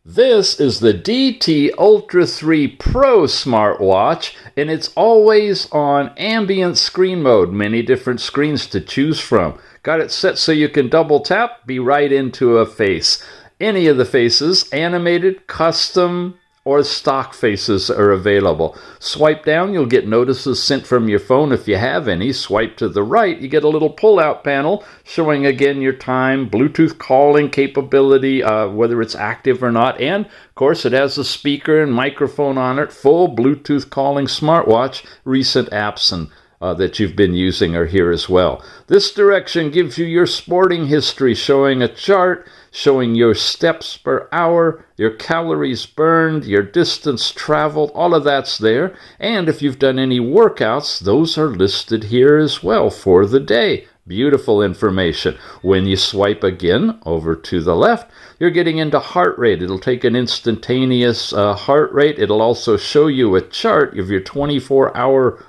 This is the DT Ultra 3 Pro smartwatch, and it's always on ambient screen mode. Many different screens to choose from. Got it set so you can double tap, be right into a face. Any of the faces, animated, custom, or stock faces are available. Swipe down, you'll get notices sent from your phone if you have any. Swipe to the right, you get a little pull-out panel showing again your time, Bluetooth calling capability, whether it's active or not, and of course it has a speaker and microphone on it, full Bluetooth calling smartwatch. Recent apps and that you've been using are here as well. This direction gives you your sporting history, showing a chart, showing your steps per hour, your calories burned, your distance traveled, all of that's there. And if you've done any workouts, those are listed here as well for the day. Beautiful information. When you swipe again over to the left, you're getting into heart rate. It'll take an instantaneous heart rate. It'll also show you a chart of your 24-hour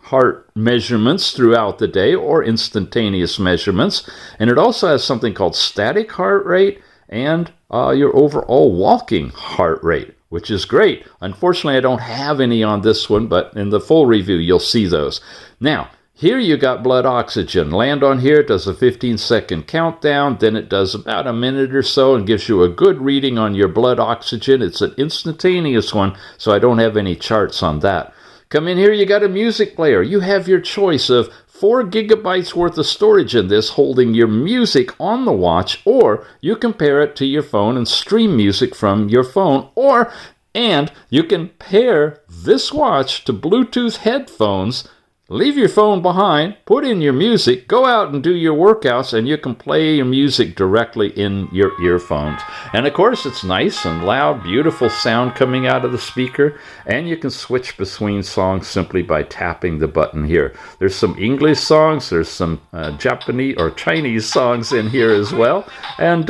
heart measurements throughout the day, or instantaneous measurements. And it also has something called static heart rate and your overall walking heart rate, which is great. Unfortunately, I don't have any on this one, but in the full review, you'll see those. Now, here you got blood oxygen. Land on here, it does a 15-second countdown, then it does about a minute or so and gives you a good reading on your blood oxygen. It's an instantaneous one, so I don't have any charts on that. Come in here, you got a music player. You have your choice of 4 gigabytes worth of storage in this, holding your music on the watch, or you can pair it to your phone and stream music from your phone, and you can pair this watch to Bluetooth headphones. Leave your phone behind, put in your music, go out and do your workouts, and you can play your music directly in your earphones. And of course, it's nice and loud, beautiful sound coming out of the speaker, and you can switch between songs simply by tapping the button here. There's some English songs, there's some Japanese or Chinese songs in here as well, and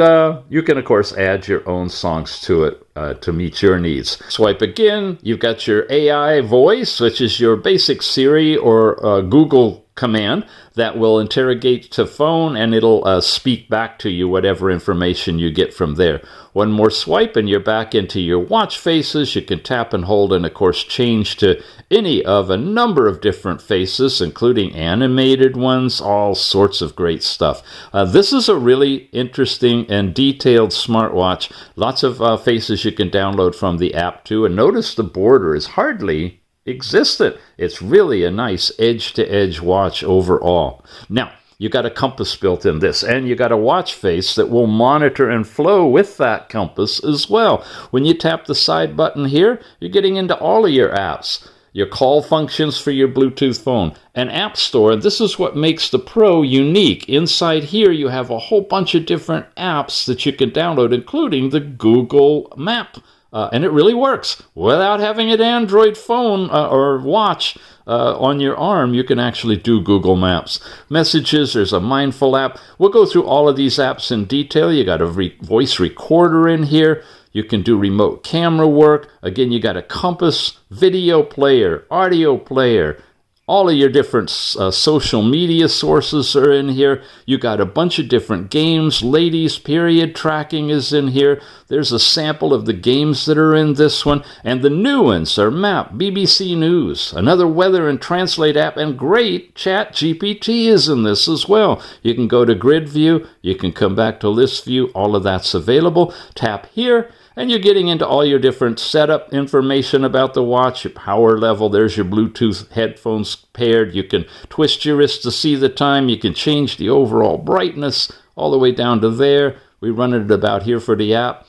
you can, of course, add your own songs to it. To meet your needs. Swipe again, you've got your AI voice, which is your basic Siri or Google command that will interrogate to phone, and it'll speak back to you whatever information you get from there. One more swipe and you're back into your watch faces. You can tap and hold and of course change to any of a number of different faces, including animated ones, all sorts of great stuff. This is a really interesting and detailed smartwatch. Lots of faces you can download from the app too, and notice the border is hardly existent. It's really a nice edge-to-edge watch overall. Now, you got a compass built in this, and you got a watch face that will monitor and flow with that compass as well. When you tap the side button here, you're getting into all of your apps. Your call functions for your Bluetooth phone, an app store, and this is what makes the Pro unique. Inside here, you have a whole bunch of different apps that you can download, including the Google Map. And it really works. Without having an Android phone or watch on your arm, you can actually do Google Maps. Messages, there's a Mindful app. We'll go through all of these apps in detail. You got a voice recorder in here. You can do remote camera work. Again, you got a compass, video player, audio player. All of your different social media sources are in here. You got a bunch of different games. Ladies period tracking is in here. There's a sample of the games that are in this one. And the new ones are Map, BBC News, another weather and translate app, and great Chat GPT is in this as well. You can go to grid view. You can come back to list view. All of that's available. Tap here. And you're getting into all your different setup information about the watch, your power level. There's your Bluetooth headphones paired. You can twist your wrist to see the time. You can change the overall brightness all the way down to there. We run it about here for the app.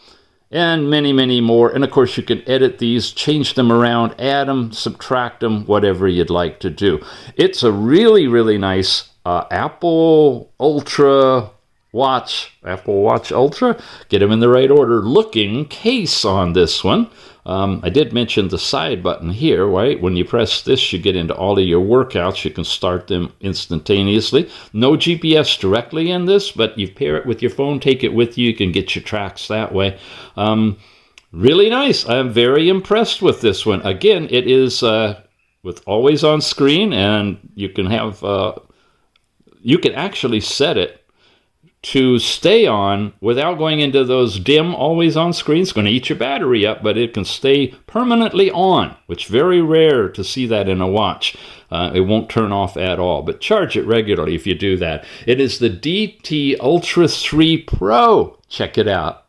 And many, many more. And of course, you can edit these, change them around, add them, subtract them, whatever you'd like to do. It's a really, really nice Apple Watch Ultra, get them in the right order, looking case on this one. I did mention the side button here, right? When you press this, you get into all of your workouts. You can start them instantaneously. No GPS directly in this, but you pair it with your phone, take it with you. You can get your tracks that way. Really nice. I'm very impressed with this one. Again, it is with always on screen, and you can have, you can actually set it to stay on without going into those dim, always on screens. It's going to eat your battery up, but it can stay permanently on, which is very rare to see that in a watch. It won't turn off at all, but charge it regularly if you do that. It is the DT Ultra 3 Pro. Check it out.